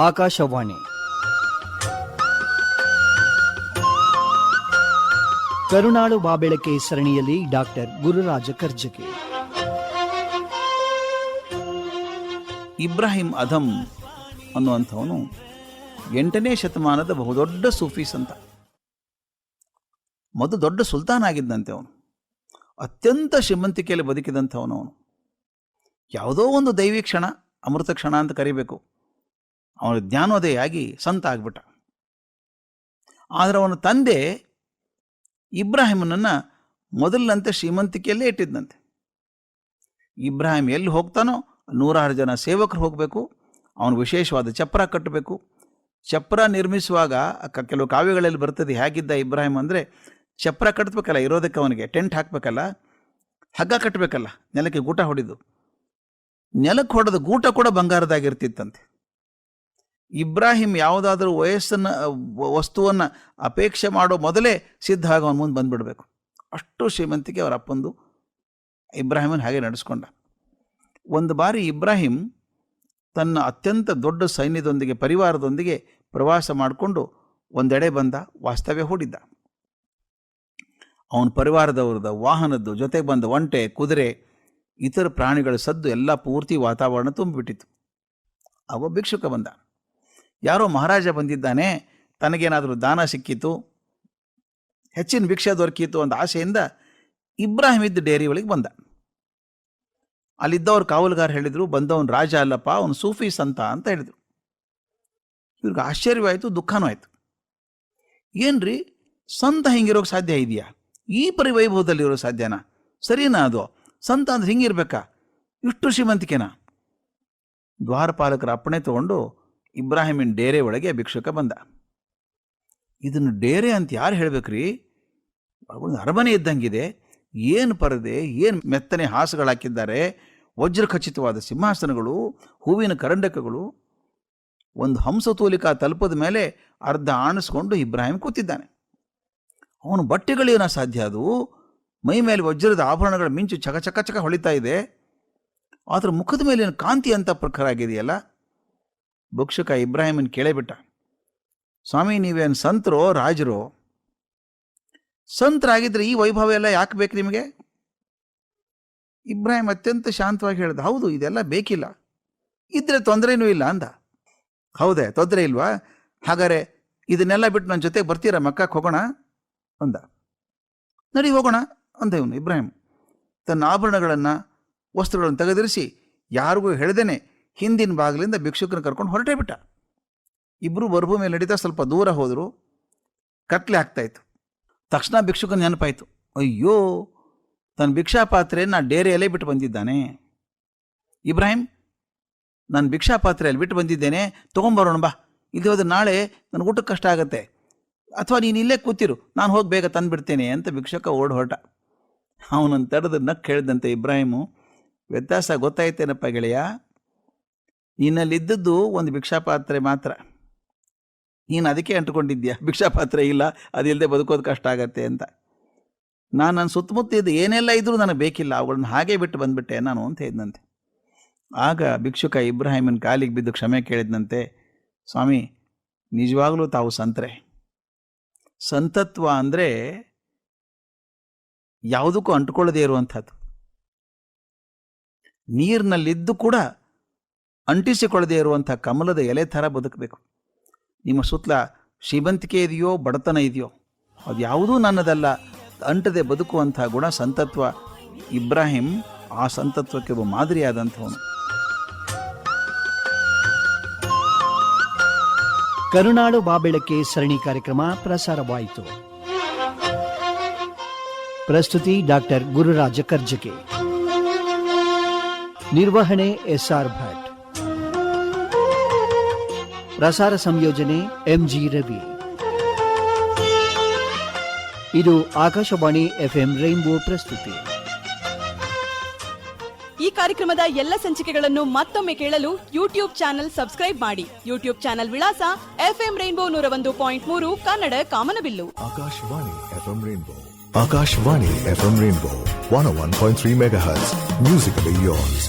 ಆಕಾಶವಾಣಿ ಕರುನಾಳು ಬಾಬೆಳಕೆ ಸರಣಿಯಲ್ಲಿ ಡಾಕ್ಟರ್ ಗುರುರಾಜ ಕರ್ಜಗಿ. ಇಬ್ರಾಹಿಂ ಅಧಮ್ ಅನ್ನುವಂಥವನು 8ನೇ ಶತಮಾನದ ಬಹುದೊಡ್ಡ ಸೂಫಿ ಸಂತ. ಮೊದಲು ದೊಡ್ಡ ಸುಲ್ತಾನ್ ಆಗಿದ್ದಂತೆ ಅವನು. ಅತ್ಯಂತ ಶ್ರೀಮಂತಿಕೆಯಲ್ಲಿ ಬದುಕಿದಂಥವನು ಅವನು. ಯಾವುದೋ ಒಂದು ದೈವಿ ಕ್ಷಣ, ಅಮೃತ ಕ್ಷಣ ಅಂತ ಕರಿಬೇಕು, ಅವನ ಜ್ಞಾನೋದಯ ಆಗಿ ಸಂತ ಆಗ್ಬಿಟ್ಟ. ಆದರೆ ಅವನ ತಂದೆ ಇಬ್ರಾಹಿಮನನ್ನು ಮೊದಲಿನಂತೆ ಶ್ರೀಮಂತಿಕೆಯಲ್ಲೇ ಇಟ್ಟಿದ್ದಂತೆ. ಇಬ್ರಾಹಿಂ ಎಲ್ಲಿ ಹೋಗ್ತಾನೋ 106 ಜನ ಸೇವಕರು ಹೋಗಬೇಕು. ಅವನು ವಿಶೇಷವಾದ ಚಪ್ರ ಕಟ್ಟಬೇಕು. ಚಪ್ರ ನಿರ್ಮಿಸುವಾಗ ಕೆಲವು ಕಾವ್ಯಗಳಲ್ಲಿ ಬರ್ತದೆ, ಹೇಗಿದ್ದ ಇಬ್ರಾಹಿಂ ಅಂದರೆ, ಚಪ್ರ ಕಟ್ಟಬೇಕಲ್ಲ, ಇರೋದಕ್ಕೆ ಅವನಿಗೆ ಟೆಂಟ್ ಹಾಕಬೇಕಲ್ಲ, ಹಗ್ಗ ಕಟ್ಟಬೇಕಲ್ಲ, ನೆಲಕ್ಕೆ ಗೂಟ ಹೊಡೆದು. ನೆಲಕ್ಕೆ ಹೊಡೆದ ಗೂಟ ಕೂಡ ಬಂಗಾರದಾಗಿರ್ತಿತ್ತಂತೆ. ಇಬ್ರಾಹಿಂ ಯಾವುದಾದ್ರೂ ವಸ್ತುವನ್ನು ಅಪೇಕ್ಷೆ ಮಾಡೋ ಮೊದಲೇ ಸಿದ್ಧ ಆಗಿ ಅವನ ಮುಂದೆ ಬಂದುಬಿಡಬೇಕು. ಅಷ್ಟು ಶ್ರೀಮಂತಿಕೆ ಅವರ ಅಪ್ಪಂದು. ಇಬ್ರಾಹಿಮನ್ ಹಾಗೆ ನಡೆಸ್ಕೊಂಡ. ಒಂದು ಬಾರಿ ಇಬ್ರಾಹಿಂ ತನ್ನ ಅತ್ಯಂತ ದೊಡ್ಡ ಸೈನ್ಯದೊಂದಿಗೆ, ಪರಿವಾರದೊಂದಿಗೆ ಪ್ರವಾಸ ಮಾಡಿಕೊಂಡು ಒಂದೆಡೆ ಬಂದ, ವಾಸ್ತವ್ಯ ಹೂಡಿದ್ದ. ಅವನ ಪರಿವಾರದವ್ರದ ವಾಹನದ್ದು ಜೊತೆಗೆ ಬಂದ ಒಂಟೆ, ಕುದುರೆ, ಇತರ ಪ್ರಾಣಿಗಳ ಸದ್ದು ಎಲ್ಲ ಪೂರ್ತಿ ವಾತಾವರಣ ತುಂಬಿಬಿಟ್ಟಿತ್ತು. ಅವ ಭಿಕ್ಷುಕ ಬಂದ. ಯಾರೋ ಮಹಾರಾಜ ಬಂದಿದ್ದಾನೆ, ತನಗೇನಾದರೂ ದಾನ ಸಿಕ್ಕಿತು, ಹೆಚ್ಚಿನ ಭಿಕ್ಷೆ ದೊರಕಿತು ಅಂತ ಆಸೆಯಿಂದ ಇಬ್ರಾಹಿಂ ಇದ್ದ ಡೇರಿ ಒಳಗೆ ಬಂದ. ಅಲ್ಲಿದ್ದವ್ರು ಕಾವಲುಗಾರ ಹೇಳಿದರು, ಬಂದವನು ರಾಜ ಅಲ್ಲಪ್ಪ, ಅವನು ಸೂಫಿ ಸಂತ ಅಂತ ಹೇಳಿದರು. ಇವ್ರಿಗೆ ಆಶ್ಚರ್ಯವಾಯಿತು, ದುಃಖನೂ ಆಯಿತು. ಏನ್ರಿ, ಸಂತ ಹಿಂಗಿರೋಕ್ಕೆ ಸಾಧ್ಯ ಇದೆಯಾ? ಈ ಪರಿವೈಭವದಲ್ಲಿರೋ ಸಾಧ್ಯನಾ? ಸರಿನಾ ಅದು? ಸಂತ ಅಂದ್ರೆ ಹಿಂಗಿರ್ಬೇಕಾ? ಇಷ್ಟು ಶ್ರೀಮಂತಿಕೆನಾ? ದ್ವಾರಪಾಲಕರ ಅಪ್ಪಣೆ ತಗೊಂಡು ಇಬ್ರಾಹಿಮಿನ ಡೇರೆ ಒಳಗೆ ಭಿಕ್ಷುಕ ಬಂದ. ಇದನ್ನು ಡೇರೆ ಅಂತ ಯಾರು ಹೇಳ್ಬೇಕ್ರಿ? ಒಂದು ಅರಮನೆ ಇದ್ದಂಗಿದೆ. ಏನು ಪರದೆ, ಏನು ಮೆತ್ತನೆ ಹಾಸುಗಳು ಹಾಕಿದ್ದಾರೆ, ವಜ್ರ ಖಚಿತವಾದ ಸಿಂಹಾಸನಗಳು, ಹೂವಿನ ಕರಂಡಕಗಳು. ಒಂದು ಹಂಸತೂಲಿಕಾ ತಲುಪದ ಮೇಲೆ ಅರ್ಧ ಆಣಿಸ್ಕೊಂಡು ಇಬ್ರಾಹಿಂ ಕೂತಿದ್ದಾನೆ. ಅವನು ಬಟ್ಟೆಗಳೇನ ಸಾಧ್ಯ? ಅದು ಮೈ ಮೇಲೆ ವಜ್ರದ ಆಭರಣಗಳ ಮಿಂಚು ಚಕ ಚಕ ಚಕ ಹೊಳಿತಾ ಇದೆ. ಆದ್ರೆ ಮುಖದ ಮೇಲಿನ ಕಾಂತಿ ಅಂತ ಪ್ರಖರ ಆಗಿದೆಯಲ್ಲ. ಭಿಕ್ಷುಕ ಇಬ್ರಾಹಿಮನ್ ಕೇಳೇಬಿಟ್ಟ, ಸ್ವಾಮಿ, ನೀವೇನು ಸಂತರೋ ರಾಜರೋ? ಸಂತರಾಗಿದ್ರೆ ಈ ವೈಭವ ಎಲ್ಲ ಯಾಕೆ ಬೇಕು ನಿಮಗೆ? ಇಬ್ರಾಹಿಂ ಅತ್ಯಂತ ಶಾಂತವಾಗಿ ಹೇಳ್ದ, ಹೌದು, ಇದೆಲ್ಲ ಬೇಕಿಲ್ಲ, ಇದ್ರೆ ತೊಂದರೆನೂ ಇಲ್ಲ ಅಂದ. ಹೌದೇ, ತೊಂದರೆ ಇಲ್ವಾ? ಹಾಗಾದ್ರೆ ಇದನ್ನೆಲ್ಲ ಬಿಟ್ಟು ನನ್ನ ಜೊತೆಗೆ ಬರ್ತೀರಾ, ಮಕ್ಕಕ್ಕೆ ಹೋಗೋಣ ಅಂದ. ನಡಿ ಹೋಗೋಣ ಅಂದ ಇವನು. ಇಬ್ರಾಹಿಂ ತನ್ನ ಆಭರಣಗಳನ್ನು, ವಸ್ತ್ರಗಳನ್ನು ತೆಗೆದಿರಿಸಿ ಯಾರಿಗೂ ಹೇಳ್ದೇನೆ ಹಿಂದಿನ ಬಾಗಿಲಿಂದ ಭಿಕ್ಷುಕನ ಕರ್ಕೊಂಡು ಹೊರಟೇ ಬಿಟ್ಟ. ಇಬ್ಬರು ಮರುಭೂಮಿಯಲ್ಲಿ ನಡೀತಾ ಸ್ವಲ್ಪ ದೂರ ಹೋದರು. ಕತ್ಲೆ ಆಗ್ತಾಯಿತ್ತು. ತಕ್ಷಣ ಭಿಕ್ಷುಕನ ನೆನಪಾಯಿತು, ಅಯ್ಯೋ, ತನ್ನ ಭಿಕ್ಷಾ ಪಾತ್ರೆಯನ್ನು ಡೇರೆಯಲ್ಲೇ ಬಿಟ್ಟು ಬಂದಿದ್ದಾನೆ. ಇಬ್ರಾಹಿಂ, ನಾನು ಭಿಕ್ಷಾ ಪಾತ್ರೆಯಲ್ಲಿ ಬಿಟ್ಟು ಬಂದಿದ್ದೇನೆ, ತೊಗೊಂಬರೋಣ ಬಾ, ಇಲ್ಲಿ ಹೋದ್ರೆ ನಾಳೆ ನನಗೆ ಊಟಕ್ಕೆ ಕಷ್ಟ ಆಗುತ್ತೆ, ಅಥವಾ ನೀನು ಇಲ್ಲೇ ಕೂತಿರು, ನಾನು ಹೋಗಿ ಬೇಗ ತಂದುಬಿಡ್ತೇನೆ ಅಂತ ಭಿಕ್ಷುಕ ಹೊರಟ. ಅವನನ್ನು ತಡೆದು ನಕ್ಕೆ ಹೇಳಿದಂತೆ ಇಬ್ರಾಹಿಮು, ವ್ಯತ್ಯಾಸ ಗೊತ್ತಾಯ್ತೇನಪ್ಪ ಗೆಳೆಯ, ನಿನ್ನಲ್ಲಿದ್ದದ್ದು ಒಂದು ಭಿಕ್ಷಾ ಪಾತ್ರೆ ಮಾತ್ರ, ನೀನು ಅದಕ್ಕೆ ಅಂಟುಕೊಂಡಿದ್ಯಾ, ಭಿಕ್ಷಾ ಪಾತ್ರೆ ಇಲ್ಲ, ಅದಿಲ್ಲದೆ ಬದುಕೋದು ಕಷ್ಟ ಆಗತ್ತೆ ಅಂತ. ನನ್ನ ಸುತ್ತಮುತ್ತ ಇದು ಏನೆಲ್ಲ ಇದ್ರೂ ನನಗೆ ಬೇಕಿಲ್ಲ, ಅವುಗಳನ್ನ ಹಾಗೆ ಬಿಟ್ಟು ಬಂದುಬಿಟ್ಟೆ ನಾನು ಅಂತ ಹೇಳಿದಂತೆ. ಆಗ ಭಿಕ್ಷುಕ ಇಬ್ರಾಹಿಮನ ಕಾಲಿಗೆ ಬಿದ್ದು ಕ್ಷಮೆ ಕೇಳಿದಂತೆ, ಸ್ವಾಮಿ, ನಿಜವಾಗ್ಲೂ ತಾವು ಸಂತರೆ. ಸಂತತ್ವ ಅಂದರೆ ಯಾವುದಕ್ಕೂ ಅಂಟುಕೊಳ್ಳದೇ ಇರುವಂಥದ್ದು. ನೀರಿನಲ್ಲಿದ್ದು ಕೂಡ ಅಂಟಿಸಿಕೊಳ್ಳದೇ ಇರುವಂಥ ಕಮಲದ ಎಲೆ ಥರ ಬದುಕಬೇಕು. ನಿಮ್ಮ ಸುತ್ತಲ ಶ್ರೀಮಂತಿಕೆ ಇದೆಯೋ ಬಡತನ ಇದೆಯೋ, ಅದು ಯಾವುದೂ ನನ್ನದಲ್ಲ, ಅಂಟದೆ ಬದುಕುವಂಥ ಗುಣ ಸಂತತ್ವ. ಇಬ್ರಾಹಿಂ ಆ ಸಂತತ್ವಕ್ಕೆ ಒಬ್ಬ ಮಾದರಿಯಾದಂಥವನು. ಕರುನಾಳು ಬಾಬೆಳಕೆ ಸರಣಿ ಕಾರ್ಯಕ್ರಮ ಪ್ರಸಾರವಾಯಿತು. ಪ್ರಸ್ತುತಿ ಡಾಕ್ಟರ್ ಗುರುರಾಜ ಕರ್ಜಗಿ. ನಿರ್ವಹಣೆ SR ಭಟ್. ಪ್ರಸಾರ ಸಂಯೋಜನೆ MG ರವಿ. ಇದು ಆಕಾಶವಾಣಿ FM ರೈನ್ಬೋ ಪ್ರಸ್ತುತಿ. ಈ ಕಾರ್ಯಕ್ರಮದ ಎಲ್ಲ ಸಂಚಿಕೆಗಳನ್ನು ಮತ್ತೊಮ್ಮೆ ಕೇಳಲು ಯೂಟ್ಯೂಬ್ ಚಾನೆಲ್ ಸಬ್ಸ್ಕ್ರೈಬ್ ಮಾಡಿ. ಯೂಟ್ಯೂಬ್ ಚಾನೆಲ್ ವಿಳಾಸ FM ರೈನ್ಬೋ 101.3 ಕನ್ನಡ ಕಾಮನಬಿಲ್ಲು. Akashvani FM rainbow. Akashvani FM rainbow 101.3 MHz. Musically yours.